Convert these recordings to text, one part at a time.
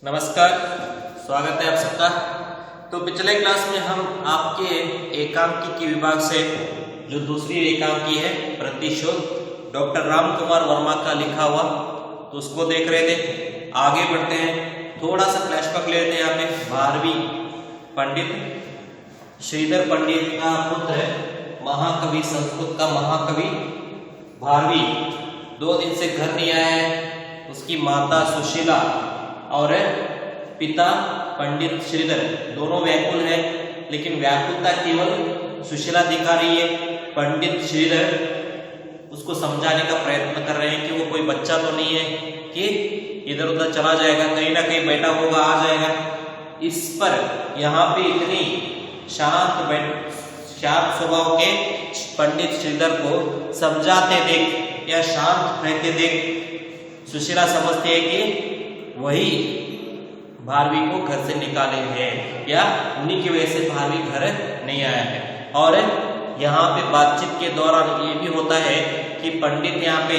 नमस्कार, स्वागत है आप सबका। तो पिछले क्लास में हम आपके एकांकी की विभाग से जो दूसरी एकांकी है प्रतिशोध डॉक्टर राम कुमार वर्मा का लिखा हुआ, तो उसको देख रहे थे। आगे बढ़ते हैं, थोड़ा सा फ्लैशबैक लेते हैं। यहाँ पे भारवी पंडित श्रीधर पंडित का पुत्र महाकवि, संस्कृत का महाकवि भारवी 2 दिन से घर नहीं आया है। उसकी माता सुशीला और पिता पंडित श्रीधर दोनों व्याकुल है, लेकिन व्याकुलता केवल सुशीला दिखा रही है। पंडित श्रीधर उसको समझाने का प्रयत्न कर रहे हैं कि वो कोई बच्चा तो नहीं है कि इधर उधर चला जाएगा, कहीं ना कहीं बैठा होगा, आ जाएगा। इस पर यहाँ पे इतनी शांत स्वभाव के पंडित श्रीधर को समझाते देख या शांत रहते देख सुशीला समझती है कि वही भारवी को घर से निकाले हैं या उन्हीं की वजह से भारवी घर नहीं आया है। और यहाँ पे बातचीत के दौरान ये भी होता है कि पंडित यहाँ पे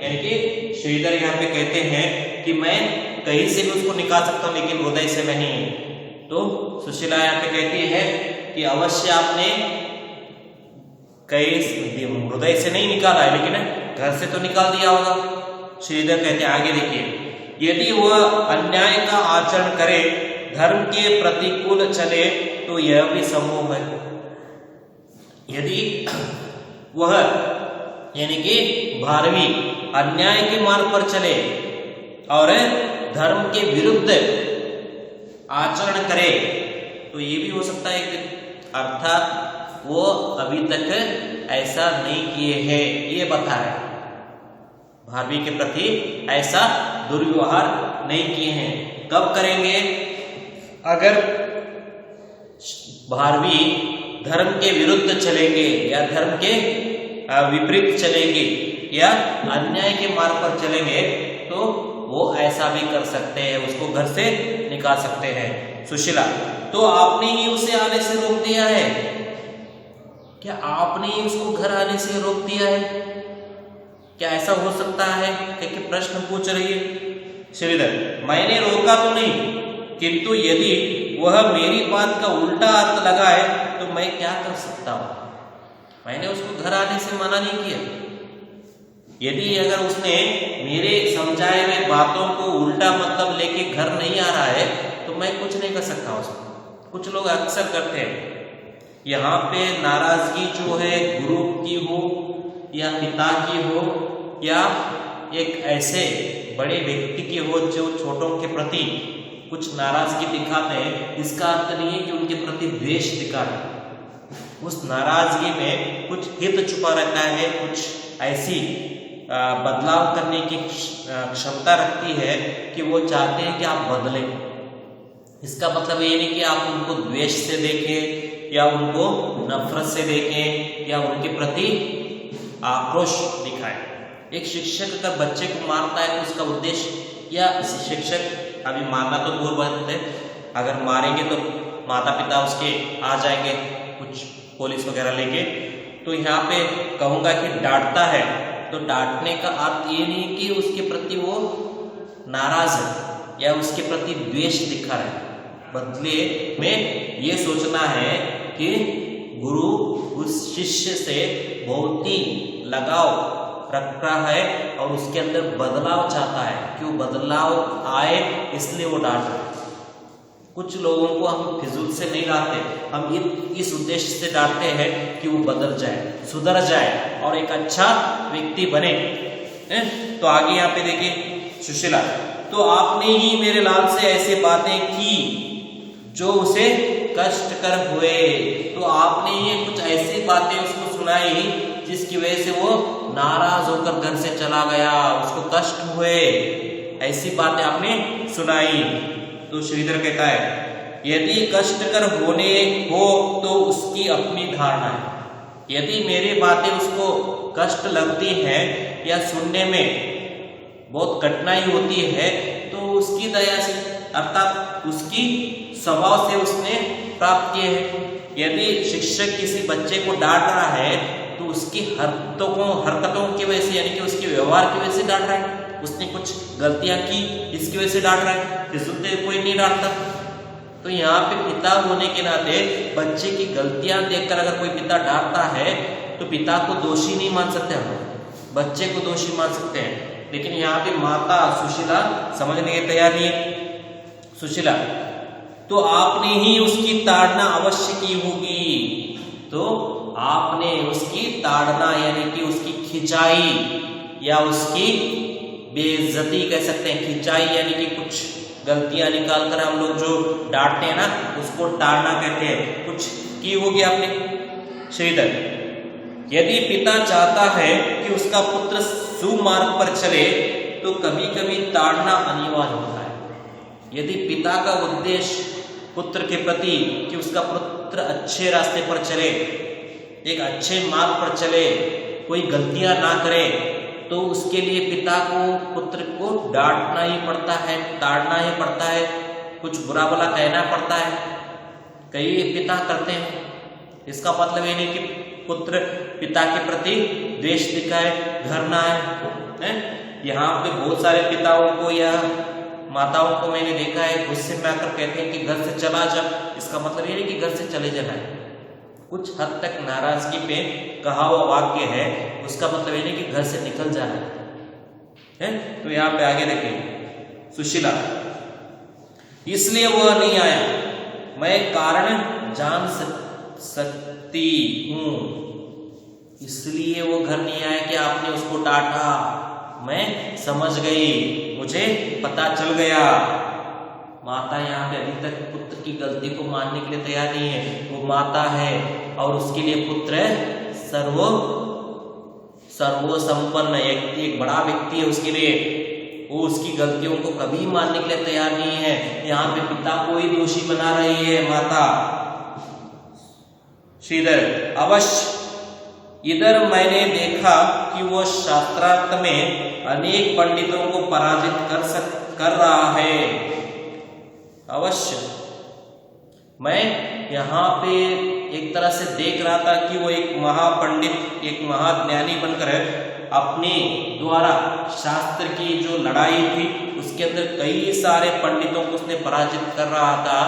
यानी कि श्रीधर यहाँ पे कहते हैं कि मैं कहीं से भी उसको निकाल सकता हूँ, लेकिन हृदय से नहीं। तो सुशीला यहाँ पे कहती है कि अवश्य आपने कहीं हृदय से नहीं निकाला है, लेकिन घर से तो निकाल दिया होगा। श्रीधर कहते हैं, आगे देखिए, यदि वह अन्याय का आचरण करे, धर्म के प्रतिकूल चले, तो यह भी संभव है। यदि वह यानी कि भारवी अन्याय के मार्ग पर चले और धर्म के विरुद्ध आचरण करे, तो ये भी हो सकता है कि अर्थात वो अभी तक ऐसा नहीं किए हैं, ये बता रहे। भारवी के प्रति ऐसा दुर्व्यवहार नहीं किए हैं। कब करेंगे? अगर भारवी धर्म के विरुद्ध चलेंगे या धर्म के विपरीत चलेंगे या अन्याय के मार्ग पर चलेंगे, तो वो ऐसा भी कर सकते हैं, उसको घर से निकाल सकते हैं। सुशीला, तो आपने ही उसे आने से रोक दिया है क्या? आपने ही उसको घर आने से रोक दिया है क्या? ऐसा हो सकता है? कि प्रश्न पूछ रही है श्रीधर। मैंने रोका तो नहीं, किंतु यदि वह मेरी बात का उल्टा अर्थ लगाए तो मैं क्या कर सकता हूं? मैंने उसको घर आने से मना नहीं किया। यदि अगर उसने मेरे समझाए हुए बातों को उल्टा मतलब लेके घर नहीं आ रहा है, तो मैं कुछ नहीं कर सकता उसको। कुछ लोग अक्सर करते हैं, यहाँ पे नाराजगी जो है गुरु की हो या पिता की हो या एक ऐसे बड़े व्यक्ति की हो जो छोटों के प्रति कुछ नाराजगी दिखाते हैं, इसका अर्थ नहीं है कि उनके प्रति द्वेष दिखा रहे। उस नाराजगी में कुछ हित छुपा रहता है, कुछ ऐसी बदलाव करने की क्षमता रखती है कि वो चाहते हैं कि आप बदलें। इसका मतलब ये नहीं कि आप उनको द्वेष से देखें या उनको नफरत से देखें या उनके प्रति आक्रोश दिखाएं। एक शिक्षक अगर बच्चे को मारता है तो उसका उद्देश्य, या शिक्षक अभी मारना तो दूर बात है, अगर मारेंगे तो माता पिता उसके आ जाएंगे कुछ पुलिस वगैरह लेके, तो यहाँ पे कहूँगा कि डांटता है तो डांटने का अर्थ ये नहीं कि उसके प्रति वो नाराज है या उसके प्रति द्वेष दिखा रहा है। बदले में ये सोचना है कि गुरु उस शिष्य से बहुत ही लगाव रख रहा है और उसके अंदर बदलाव चाहता है कि वो बदलाव आए, इसलिए वो डांट रहा है। कुछ लोगों को हम फिजूल से नहीं डांटते, हम इस उद्देश्य से डांटते हैं कि वो बदल जाए, सुधर जाए और एक अच्छा व्यक्ति बने। तो आगे यहाँ पे देखिए सुशीला, तो आपने ही मेरे लाल से ऐसी बातें की जो उसे कष्टकर हुए। तो आपने ये कुछ ऐसी बातें उसको सुनाई जिसकी वजह से वो नाराज होकर घर से चला गया, उसको कष्ट हुए, ऐसी बातें आपने सुनाई। तो श्रीधर कहता है, यदि कष्टकर होने हो तो उसकी अपनी धारणा है। यदि मेरी बातें उसको कष्ट लगती हैं या सुनने में बहुत कठिनाई होती है, तो उसकी दया से अर्थात उसकी स्वभाव से उसने प्राप्त किए हैं। यदि शिक्षक किसी बच्चे को डांट रहा है तो उसकी हरकतों की वजह से, यानी कि उसके व्यवहार की वजह से डांट रहा है। उसने कुछ गलतियां की, इसकी वजह से डांट रहा है। फिजूल कोई नहीं डांटता। तो यहाँ पे पिता होने के नाते बच्चे की गलतियां देखकर अगर कोई पिता डांटता है तो पिता को दोषी नहीं मान सकते हम, बच्चे को दोषी मान सकते हैं। लेकिन यहाँ पे माता सुशीला समझने के तैयार नहीं है। सुशीला, तो आपने ही उसकी ताड़ना अवश्य की होगी, तो आपने उसकी ताड़ना यानी कि उसकी खिंचाई या उसकी बेइज्जती कह सकते हैं। खिंचाई यानी कि कुछ गलतियां निकाल कर हम लोग जो डांटते हैं ना, उसको ताड़ना कहते हैं। कुछ की होगी आपने। श्रीधर, यदि पिता चाहता है कि उसका पुत्र सुमार्ग पर चले तो कभी कभी ताड़ना अनिवार्य होता है। यदि पिता का उद्देश्य पुत्र के प्रति कि उसका पुत्र अच्छे रास्ते पर चले, एक अच्छे मार्ग पर चले, कोई गलतियां ना करे, तो उसके लिए पिता को पुत्र को डांटना ही पड़ता है, ताड़ना ही पड़ता है, कुछ बुरा भला कहना पड़ता है। कई पिता करते हैं। इसका मतलब ये नहीं कि पुत्र पिता के प्रति द्वेष दिखाए, घर ना आए। यहाँ पे बहुत सारे पिताओं को या माताओं को मैंने देखा है गुस्से में आकर कहते हैं कि घर से चला जा। इसका मतलब ये नहीं कि घर से चले जाना है, कुछ हद तक नाराजगी पे कहा हुआ वाक्य है, उसका मतलब ये नहीं कि घर से निकल जाना है। तो यहाँ पे आगे देखिए, सुशीला, इसलिए वह नहीं आया, मैं कारण जान सकती हूं, इसलिए वो घर नहीं आया कि आपने उसको डांटा। मैं समझ गई, मुझे पता चल गया। माता यहाँ पे अभी तक पुत्र की गलती को मानने के लिए तैयार नहीं है। वो माता है और उसके लिए पुत्र सर्वसंपन्न एक बड़ा व्यक्ति है उसके लिए। वो उसकी गलतियों को कभी मानने के लिए तैयार नहीं है। यहाँ पे पिता को ही दोषी बना रही है माता। श्रीधर, अवश्य, इधर मैंने देखा कि वो शास्त्रार्थ में अनेक पंडितों को पराजित कर रहा है। अवश्य, मैं यहाँ पे एक तरह से देख रहा था कि वो एक महापंडित, एक महाज्ञानी बनकर अपने द्वारा शास्त्र की जो लड़ाई थी उसके अंदर कई सारे पंडितों को उसने पराजित कर रहा था।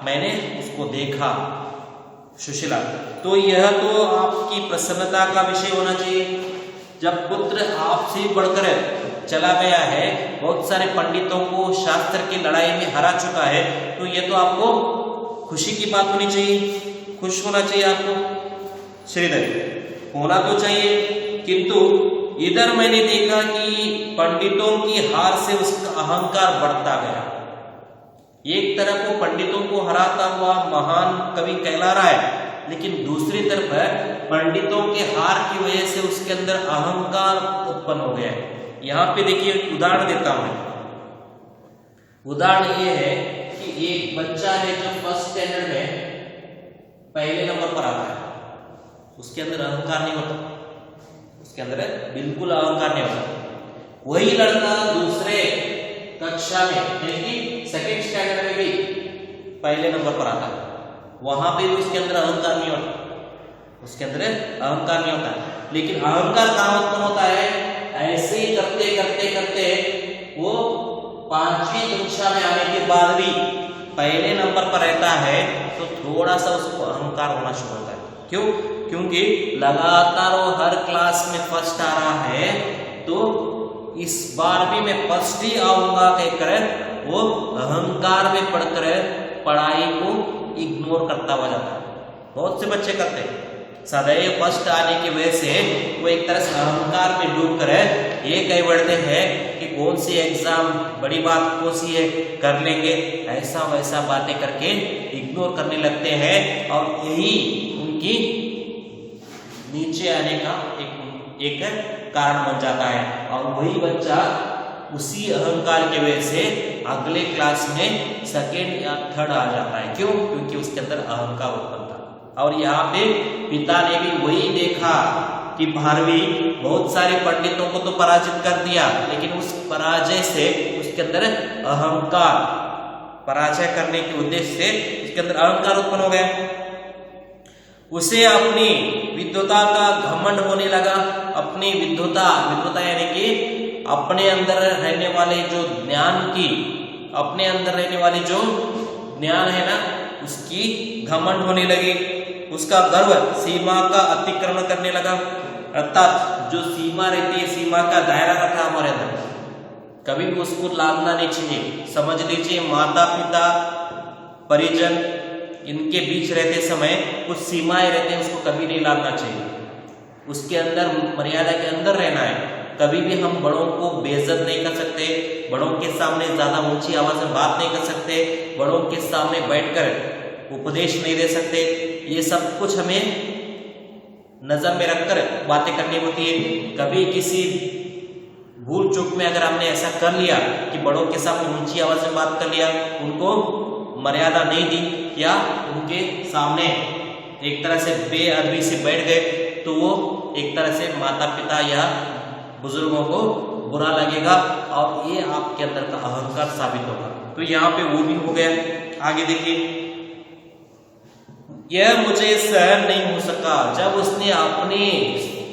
मैंने उसको देखा। सुशीला, तो यह तो आपकी प्रसन्नता का विषय होना चाहिए। जब पुत्र आपसे बढ़कर चला गया है, बहुत सारे पंडितों को शास्त्र की लड़ाई में हरा चुका है, तो यह तो आपको खुशी की बात होनी चाहिए, खुश होना चाहिए आपको। श्रीधर, होना तो चाहिए, किंतु इधर मैंने देखा कि पंडितों की हार से उसका अहंकार बढ़ता गया। एक तरफ वो पंडितों को हराता हुआ महान कवि कहला रहा है, लेकिन दूसरी तरफ पंडितों के हार की वजह से उसके अंदर अहंकार उत्पन्न हो गया है। यहाँ पे देखिए, उदाहरण देता हूं। उदाहरण ये है कि एक बच्चा है जो फर्स्ट स्टैंडर्ड में पहले नंबर पर आता है, उसके अंदर अहंकार नहीं होता, उसके अंदर बिल्कुल अहंकार नहीं होता। वही लड़का दूसरे कक्षा में यानी कि सेकेंड स्टैंडर्ड में भी पहले नंबर पर आता है, वहां पे भी उसके अंदर अहंकार नहीं होता, उसके अंदर अहंकार नहीं होता। लेकिन अहंकार कहां उत्पन्न होता है? ऐसे ही करते करते करते वो 5वीं कक्षा में आने के बाद भी पहले नंबर पर रहता है, तो थोड़ा सा उसको अहंकार होना शुरू होता है। क्यों? क्योंकि लगातार वो हर क्लास में फर्स्ट आ रहा है, तो इस बार भी मैं फर्स्ट ही आऊंगा कहकर वो अहंकार में पढ़कर पढ़ाई को इग्नोर करता हुआ जाता है। बहुत से बच्चे करते हैं, सदैव फर्स्ट आने की वजह से वो एक तरह से अहंकार में डूब कर ये कह बढ़ते हैं कि कौन सी एग्जाम बड़ी बात कौन सी है, कर लेंगे, ऐसा वैसा बातें करके इग्नोर करने लगते हैं, और यही उनकी नीचे आने का एक कारण बन जाता है। और वही बच्चा उसी अहंकार की वजह से अगले क्लास में सेकेंड या थर्ड आ जाता है। क्यों? क्योंकि उसके अंदर अहंकार उत्पन्न था। और यहाँ पे पिता ने भी वही देखा कि भारवी बहुत सारे पंडितों को तो पराजित कर दिया, लेकिन उस पराजय से उसके अंदर अहंकार, पराजय करने के उद्देश्य से उसके अंदर अहंकार उत्पन्न हो गया। उसे अपनी विद्वता का घमंड होने लगा। अपनी विद्वता यानी कि अपने अंदर रहने वाले जो ज्ञान की, अपने अंदर रहने वाली जो ज्ञान है ना, उसकी घमंड होने लगी, उसका गर्व सीमा का अतिक्रमण करने लगा। अर्थात जो सीमा रहती है, सीमा का दायरा रखा हमारे अंदर, कभी भी उसको लादना नहीं चाहिए। समझ लीजिए, माता पिता परिजन इनके बीच रहते समय कुछ सीमाएं रहते हैं, उसको कभी नहीं लादना चाहिए। उसके अंदर मर्यादा के अंदर रहना है। कभी भी हम बड़ों को बेइज्जत नहीं कर सकते, बड़ों के सामने ज्यादा ऊंची आवाज में बात नहीं कर सकते, बड़ों के सामने बैठकर उपदेश नहीं दे सकते। ये सब कुछ हमें नजर में रखकर बातें करनी होती है। कभी किसी भूल चूक में अगर हमने ऐसा कर लिया कि बड़ों के सामने ऊंची आवाज में बात कर लिया, उनको मर्यादा नहीं दी या उनके सामने एक तरह से बेअदबी से बैठ गए, तो वो एक तरह से माता पिता या बुजुर्गों को बुरा लगेगा और ये आपके अंदर का अहंकार साबित होगा। तो यहाँ पे वो भी हो गया। आगे देखिए, यह मुझे सहन नहीं हो सका। जब उसने अपने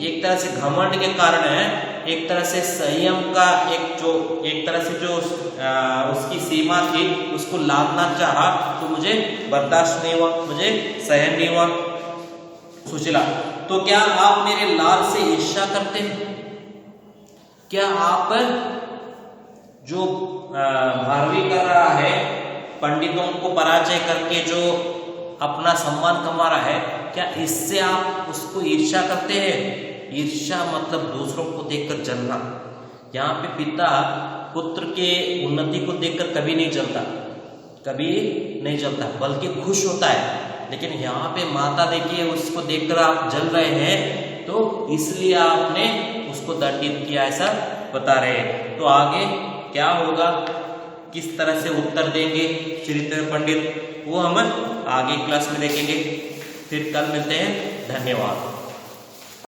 एक तरह से घमंड के कारण एक तरह से संयम का एक तरह से जो उसकी सीमा थी उसको लादना चाहा, तो मुझे बर्दाश्त नहीं हुआ, मुझे सहन नहीं हुआ। सुशीला, तो क्या आप मेरे लाल से ईर्ष्या करते हैं? क्या आप जो भारवी कर रहा है, पंडितों को पराजय करके जो अपना सम्मान कमा रहा है, क्या इससे आप उसको ईर्ष्या करते हैं? ईर्ष्या मतलब दूसरों को देखकर जलना। यहाँ पे पिता पुत्र के उन्नति को देखकर कभी नहीं जलता, कभी नहीं जलता, बल्कि खुश होता है। लेकिन यहाँ पे माता देखिए, उसको देखकर आप जल रहे हैं, तो इसलिए आपने उसको दंडित किया, ऐसा बता रहे हैं। तो आगे क्या होगा, किस तरह से उत्तर देंगे चरित्र पंडित, वो हम आगे क्लास में देखेंगे। फिर कल मिलते हैं। धन्यवाद।